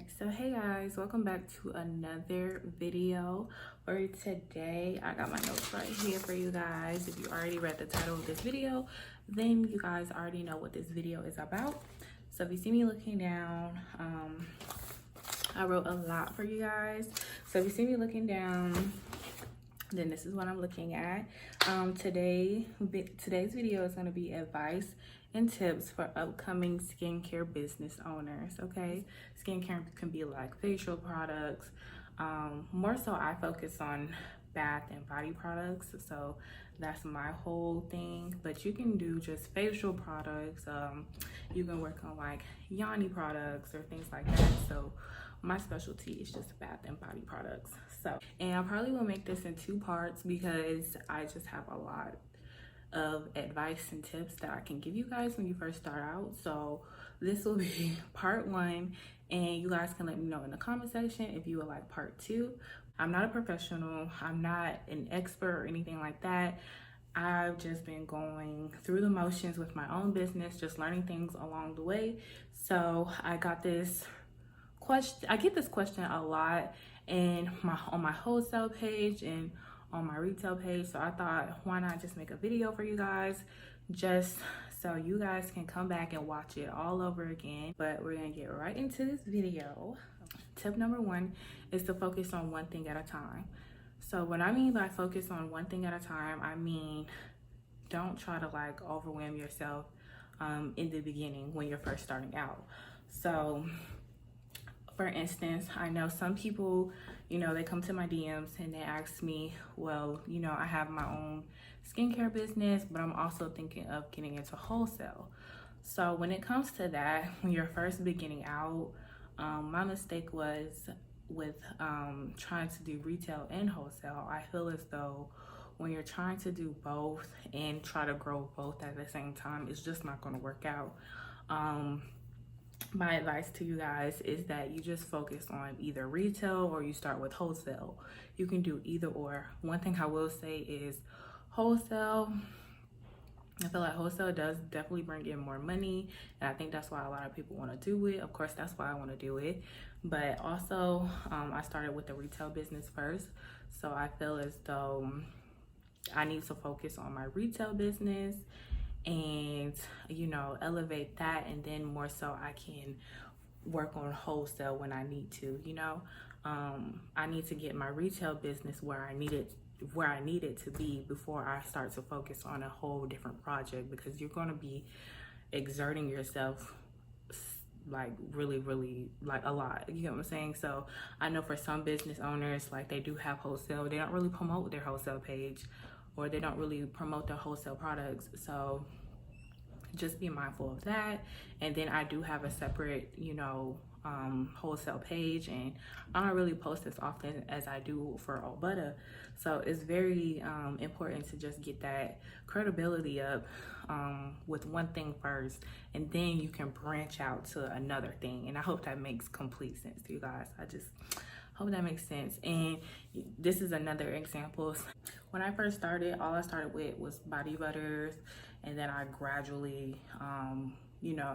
So hey guys, welcome back to another video. For today I got my notes right here for you guys. If you already read the title of this video, then you guys already know what this video is about. So if you see me looking down, I wrote a lot for you guys. So if you see me looking down, then this is what I'm looking at. Today's video is going to be advice and tips for upcoming skincare business owners. Okay, skincare can be like facial products. More so I focus on bath and body products, so that's my whole thing. But you can do just facial products. You can work on like yoni products or things like that. So my specialty is just bath and body products. So, and I probably will make this in 2 parts because I just have a lot of advice and tips that I can give you guys when you first start out. So this will be part 1, and you guys can let me know in the comment section if you would like part 2. I'm not a professional, I'm not an expert or anything like that. I've just been going through the motions with my own business, just learning things along the way. So I got this question, I get this question a lot on my wholesale page and on my retail page. So I thought, why not just make a video for you guys, just so you guys can come back and watch it all over again. But we're gonna get right into this video. Tip number 1 is to focus on one thing at a time. So what I mean by focus on one thing at a time, I mean don't try to like overwhelm yourself in the beginning when you're first starting out. So for instance, I know some people, they come to my DMs and they ask me, well, I have my own skincare business, but I'm also thinking of getting into wholesale. So when it comes to that, when you're first beginning out, my mistake was with trying to do retail and wholesale. I feel as though when you're trying to do both and try to grow both at the same time, it's just not going to work out. My advice to you guys is that you just focus on either retail or you start with wholesale. You can do either or. One thing I will say is wholesale, I feel like wholesale does definitely bring in more money, and I think that's why a lot of people want to do it. Of course, that's why I want to do it. But also, I started with the retail business first, so I feel as though I need to focus on my retail business and elevate that, and then more so I can work on wholesale when I need to. I need to get my retail business where I need it to be before I start to focus on a whole different project, because you're going to be exerting yourself like really like a lot, you know what I'm saying? So I know for some business owners, like they do have wholesale, they don't really promote their wholesale page, or they don't really promote their wholesale products. So just be mindful of that. And then I do have a separate wholesale page, and I don't really post as often as I do for Albutter. So it's very important to just get that credibility up with one thing first, and then you can branch out to another thing. And I hope that makes complete sense to you guys. I just hope that makes sense. And this is another example. When I first started, all I started with was body butters, and then I gradually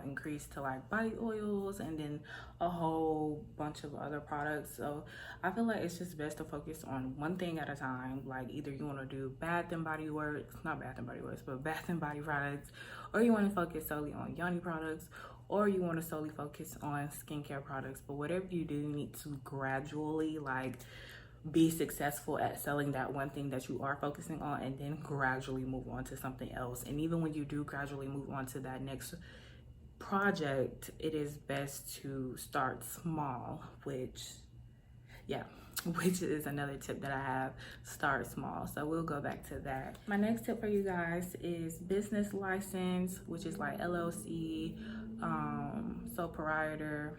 increased to like body oils, and then a whole bunch of other products. So I feel like it's just best to focus on one thing at a time. Like either you want to do bath and body works, not bath and body works, but bath and body products, or you want to focus solely on yoni products, or you want to solely focus on skincare products. But whatever you do, you need to gradually like be successful at selling that one thing that you are focusing on, and then gradually move on to something else. And even when you do gradually move on to that next project, it is best to start small, which is another tip that I have. Start small. So we'll go back to that. My next tip for you guys is business license, which is like LLC, sole proprietor,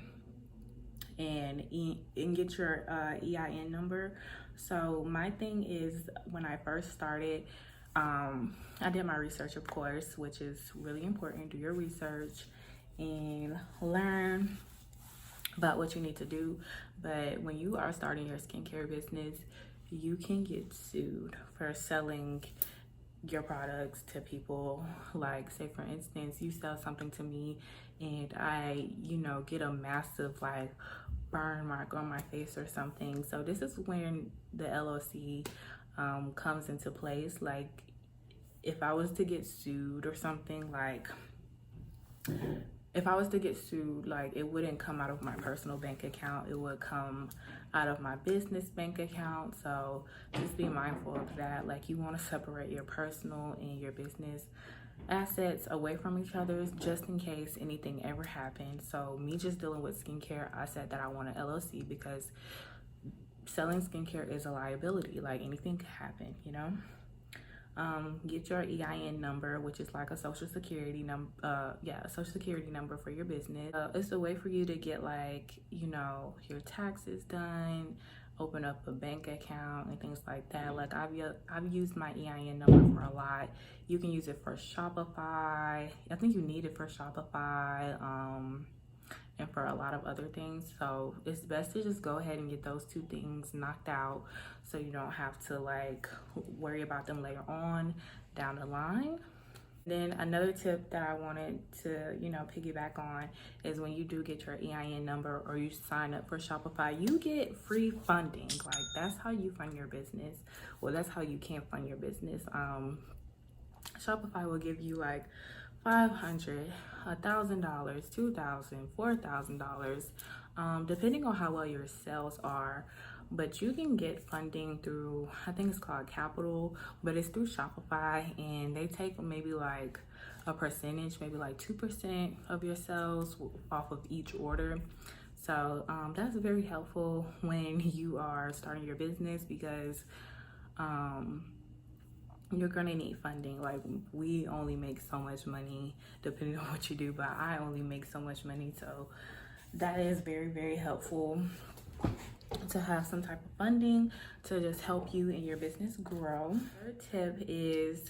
and get your EIN number. So my thing is, when I first started, I did my research, of course, which is really important. Do your research and learn about what you need to do. But when you are starting your skincare business, you can get sued for selling your products to people. Like, say for instance, you sell something to me and I, get a massive like burn mark on my face or something. So this is when the LLC comes into place. Like, if I was to get sued or something, like if I was to get sued, like, it wouldn't come out of my personal bank account, it would come out of my business bank account. So just be mindful of that. Like, you want to separate your personal and your business assets away from each other, just in case anything ever happens. So me just dealing with skincare, I said that I want an LLC because selling skincare is a liability. Like, anything could happen, Get your EIN number, which is like a social security number. A social security number for your business. It's a way for you to get like, your taxes done, open up a bank account and things like that. Like, I've used my EIN number for a lot. You can use it for Shopify. I think you need it for Shopify. And for a lot of other things. So it's best to just go ahead and get those two things knocked out so you don't have to like worry about them later on down the line. Then another tip that I wanted to, piggyback on is when you do get your EIN number or you sign up for Shopify, you get free funding. Like, that's how you fund your business. Well, that's how you can fund your business. Shopify will give you like $500, $1,000, $2,000, $4,000, depending on how well your sales are. But you can get funding through, I think it's called Capital, but it's through Shopify, and they take maybe like a percentage, maybe like 2% of your sales off of each order. So that's very helpful when you are starting your business because you're gonna need funding. Like, we only make so much money depending on what you do, but I only make so much money. So that is very, very helpful to have some type of funding to just help you and your business grow. Third tip is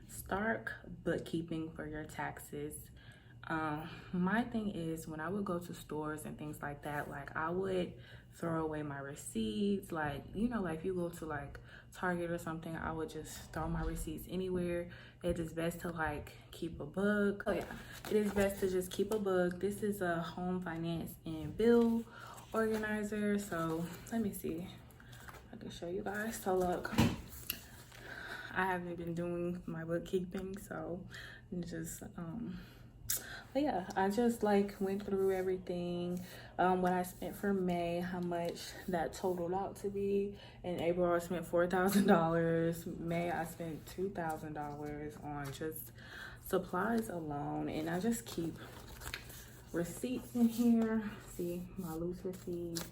start bookkeeping for your taxes. My thing is, when I would go to stores and things like that, like, I would throw away my receipts. Like, like if you go to like Target or something, I would just throw my receipts anywhere. It is best to like keep a book. Oh yeah, it is best to just keep a book. This is a home finance and bill organizer. So let me see, I can show you guys. So look, I haven't been doing my bookkeeping, so just but yeah, I just like went through everything, what I spent for May, how much that totaled out to be. In April, I spent $4,000. May, I spent $2,000 on just supplies alone. And I just keep receipts in here. See, my loose receipts,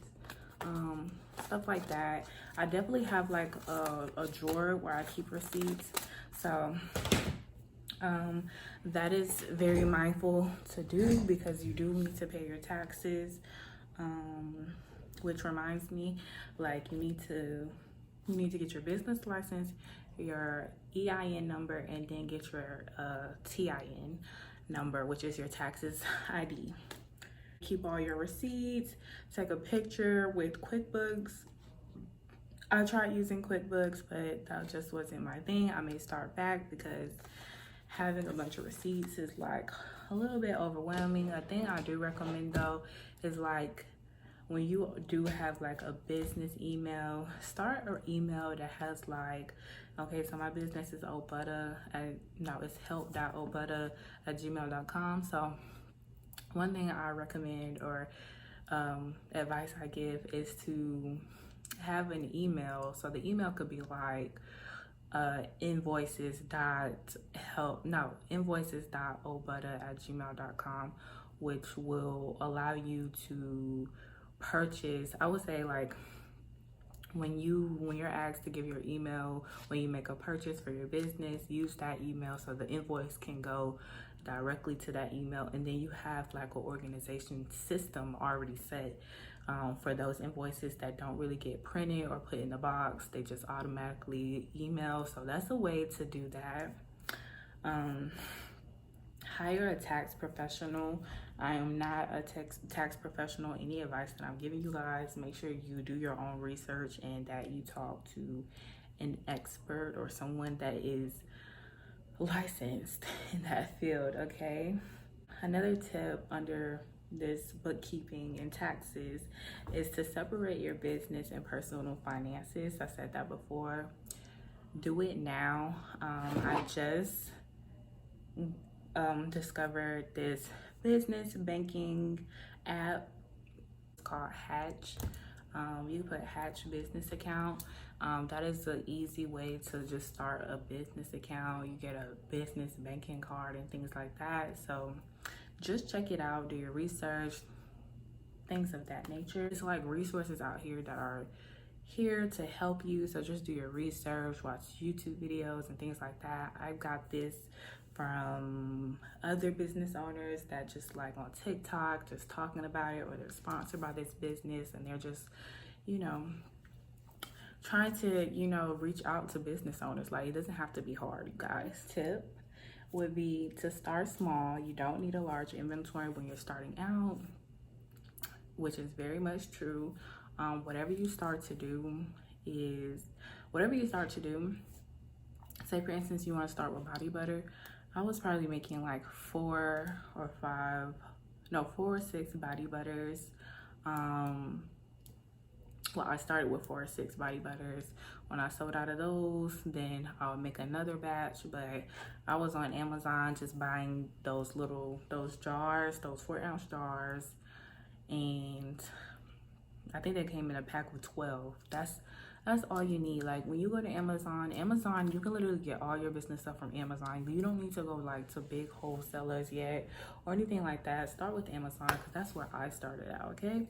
stuff like that. I definitely have like a drawer where I keep receipts. So that is very mindful to do because you do need to pay your taxes. Which reminds me, like, you need to get your business license, your EIN number, and then get your TIN number, which is your taxes ID. Keep all your receipts, take a picture with QuickBooks. I tried using QuickBooks, but that just wasn't my thing. I may start back because having a bunch of receipts is like a little bit overwhelming. A thing I do recommend though is like when you do have like a business email, start an email that has like, okay, so my business is Obutta, it's help.obutta@gmail.com. So one thing I recommend or advice I give is to have an email. So the email could be like invoices.obutta@gmail.com, which will allow you to purchase. I would say, like, when you're asked to give your email when you make a purchase for your business, use that email so the invoice can go directly to that email, and then you have like an organization system already set for those invoices that don't really get printed or put in the box. They just automatically email. So that's a way to do that. Hire a tax professional. I am not a tax professional. Any advice that I'm giving you guys, make sure you do your own research and that you talk to an expert or someone that is licensed in that field, okay? Another tip under this bookkeeping and taxes is to separate your business and personal finances. I said that before. Do it now. I just discovered this business banking app. It's called Hatch. You put Hatch business account. That is an easy way to just start a business account. You get a business banking card and things like that. So just check it out, do your research, things of that nature. It's like resources out here that are here to help you. So just do your research, watch YouTube videos and things like that. I got this from other business owners that just like on TikTok, just talking about it, or they're sponsored by this business and they're just, you know, trying to, you know, reach out to business owners. Like, it doesn't have to be hard, you guys. Tip would be to start small. You don't need a large inventory when you're starting out, which is very much true. Whatever you start to do, say for instance, you want to start with body butter. I was probably making like 4 or 6 body butters. Well, I started with 4 or 6 body butters. When I sold out of those, then I would make another batch. But I was on Amazon just buying those jars, those 4-ounce jars, and I think they came in a pack with 12. That's all you need. Like, when you go to Amazon, you can literally get all your business stuff from Amazon. You don't need to go like to big wholesalers yet or anything like that. Start with Amazon, because that's where I started out, okay?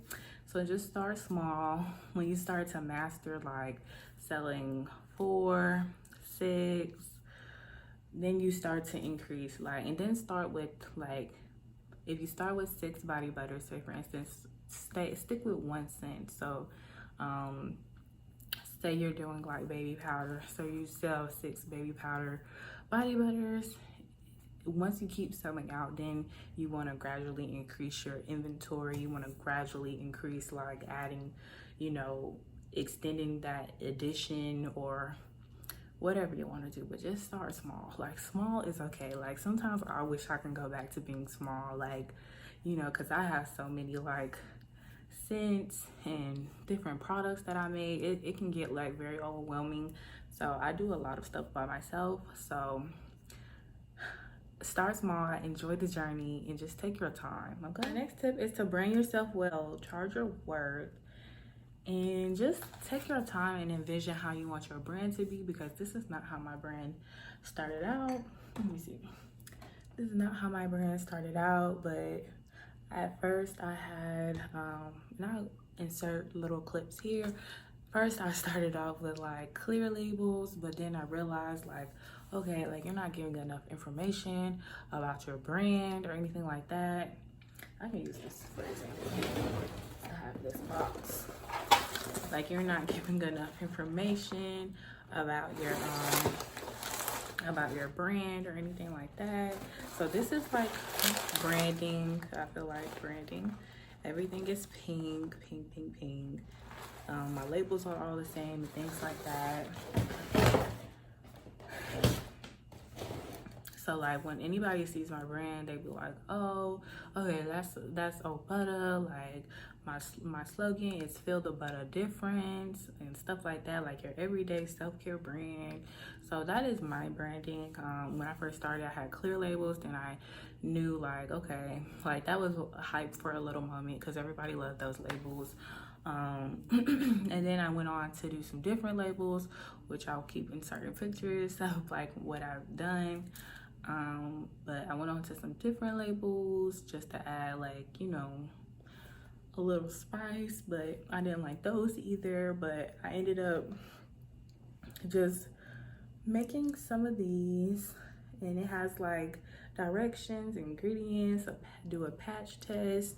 So just start small. When you start to master like selling 4, 6, then you start to increase, like, and then start with like, if you start with 6 body butters, say for instance, stick with 1 cent. So say you're doing like baby powder, so you sell 6 baby powder body butters. Once you keep selling out, then you want to gradually increase your inventory. You want to gradually increase, like adding, you know, extending that edition or whatever you want to do, but just start small. Like, small is okay. Like, sometimes I wish I can go back to being small, like, you know, because I have so many like scents and different products that I made. It can get like very overwhelming. So I do a lot of stuff by myself. So start small, enjoy the journey, and just take your time, okay? The next tip is to brand yourself well, charge your worth, and just take your time and envision how you want your brand to be, because this is not how my brand started out. Let me see. This is not how my brand started out, but at first I had, and I'll insert little clips here. First, I started off with like clear labels, but then I realized like, okay, like you're not giving enough information about your brand or anything like that. I can use this for example. I have this box. Like, you're not giving enough information about your brand or anything like that. So this is like branding. I feel like branding. Everything is pink, pink, pink, pink. My labels are all the same and things like that. So like when anybody sees my brand, they be like, oh, okay, that's old butter. Like my slogan is feel the butter difference and stuff like that. Like your everyday self-care brand. So that is my branding. When I first started, I had clear labels. Then I knew like, okay, like that was hype for a little moment because everybody loved those labels. And then I went on to do some different labels, which I'll keep inserting pictures of like what I've done. But I went on to some different labels just to add like, you know, a little spice, but I didn't like those either. But I ended up just making some of these, and it has like directions, ingredients, do a patch test,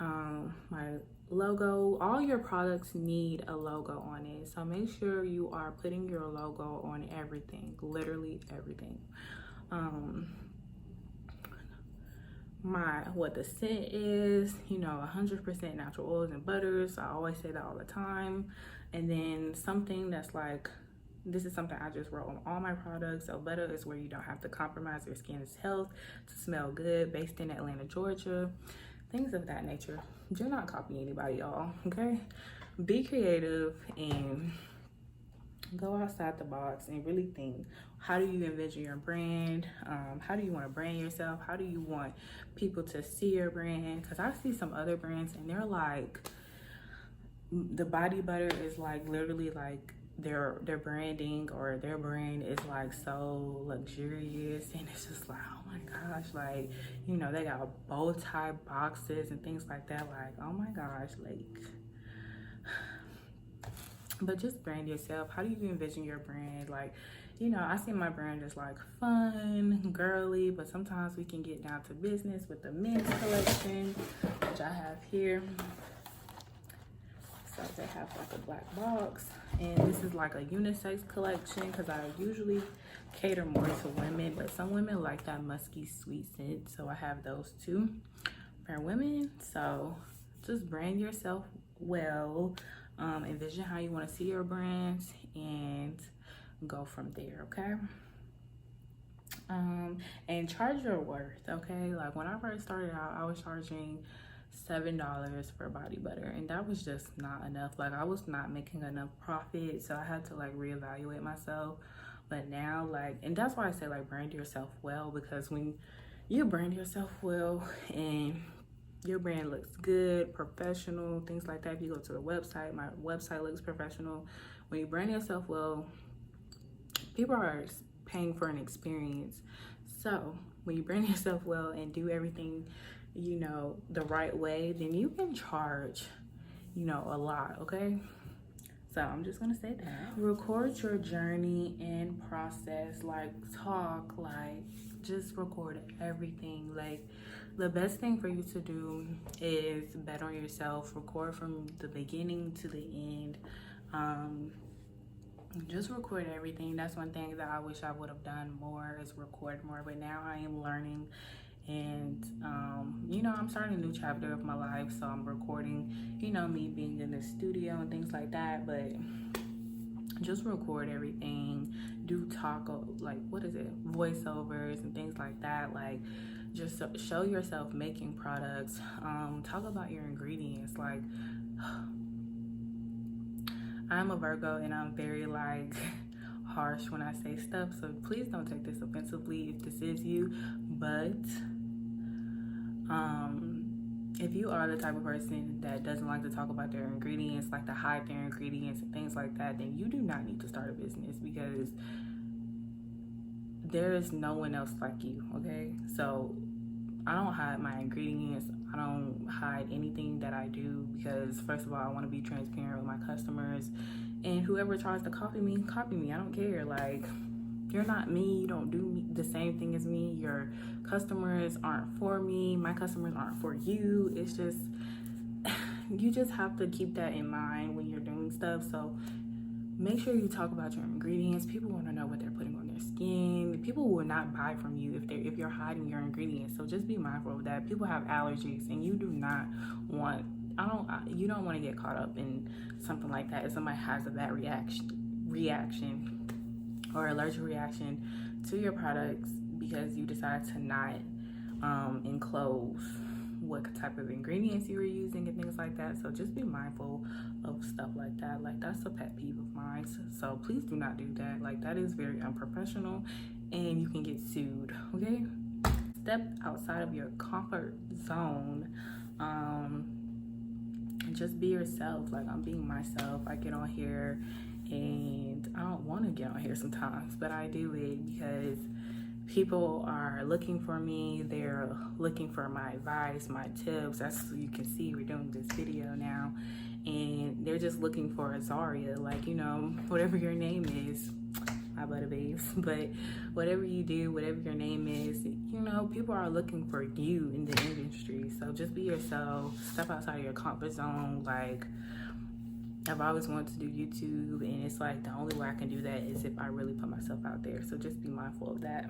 my logo. All your products need a logo on it, so make sure you are putting your logo on everything, literally everything. What the scent is, you know, 100% natural oils and butters. I always say that all the time. And then something that's like This is something I just wrote on all my products. So butter is where you don't have to compromise your skin's health to smell good, based in Atlanta, Georgia, things of that nature. Do not copy anybody, y'all, okay? Be creative and go outside the box and really think, how do you envision your brand? How do you want to brand yourself? How do you want people to see your brand? Because I see some other brands and they're like, the body butter is like literally like their branding or their brand is like so luxurious, and it's just like, oh my gosh, like, you know, they got bow tie boxes and things like that, like, oh my gosh, like. But just brand yourself. How do you envision your brand? Like, you know, I see my brand as like fun, girly, but sometimes we can get down to business with the men's collection, which I have here. So they have like a black box, and this is like a unisex collection because I usually cater more to women, but some women like that musky sweet scent, so I have those too for women. So just brand yourself well. Envision how you want to see your brands and go from there, okay? And charge your worth, okay? Like when I first started out, I was charging $7 for body butter, and that was just not enough. Like I was not making enough profit, so I had to like reevaluate myself. But now, like, and that's why I say like brand yourself well, because when you brand yourself well and your brand looks good, professional, things like that. If you go to the website, my website looks professional. When you brand yourself well, people are paying for an experience. So when you brand yourself well and do everything, you know, the right way, then you can charge, you know, a lot, okay? So I'm just gonna say that. Record your journey and process, like talk, like just record everything. Like the best thing for you to do is bet on yourself. Record from the beginning to the end. Just record everything. That's one thing that I wish I would have done more, is record more, but now I am learning. And you know, I'm starting a new chapter of my life, so I'm recording, you know, me being in the studio and things like that. But just record everything. Do talk, like, what is it, voiceovers and things like that. Like just show yourself making products. Talk about your ingredients. Like I'm a Virgo and I'm very like harsh when I say stuff, so please don't take this offensively if this is you. But if you are the type of person that doesn't like to talk about their ingredients, like to hide their ingredients and things like that, then you do not need to start a business, because there is no one else like you, okay? So I don't hide my ingredients. I don't hide anything that I do, because first of all, I want to be transparent with my customers, and whoever tries to copy me, I don't care. Like, you're not me. You don't do the same thing as me. Your customers aren't for me. My customers aren't for you. It's just, you just have to keep that in mind when you're doing stuff. So make sure you talk about your ingredients. People want to know what they're putting on their skin. People will not buy from you if you're hiding your ingredients. So just be mindful of that. People have allergies, and you do not want, you don't want to get caught up in something like that if somebody has a bad reaction or allergic reaction to your products because you decide to not enclose what type of ingredients you were using and things like that. So just be mindful of stuff like that. Like, that's a pet peeve of mine. So please do not do that. Like, that is very unprofessional and you can get sued, okay? Step outside of your comfort zone. Just be yourself. Like, I'm being myself. I get on here and I don't want to get on here sometimes, but I do it because people are looking for me. They're looking for my advice, my tips. That's, you can see we're doing this video now, and they're just looking for a Zaria, like, you know, whatever your name is, my butter babes, but whatever you do, whatever your name is, you know, people are looking for you in the industry. So just be yourself. Step outside of your comfort zone. Like, I've always wanted to do YouTube, and it's like the only way I can do that is if I really put myself out there. So just be mindful of that.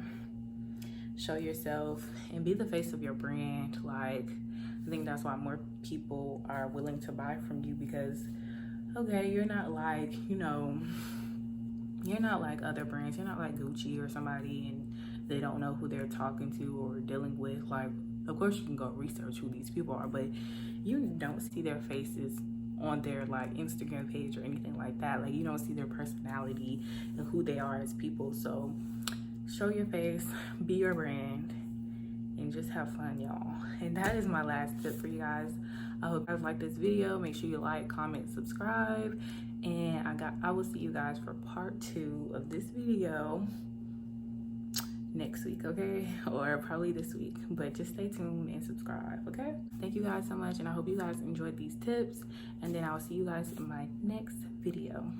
Show yourself and be the face of your brand. Like, I think that's why more people are willing to buy from you, because, okay, you're not like, you know, You're not like other brands. You're not like Gucci or somebody and they don't know who they're talking to or dealing with. Like, of course you can go research who these people are, but you don't see their faces on their like Instagram page or anything like that. Like, you don't see their personality and who they are as people. So show your face, be your brand, and just have fun, y'all. And that is my last tip for you guys. I hope you guys like this video. Make sure you like, comment, subscribe, and I will see you guys for part 2 of this video next week, okay? Or probably this week, but just stay tuned and subscribe, okay? Thank you guys so much, and I hope you guys enjoyed these tips, and then I'll see you guys in my next video.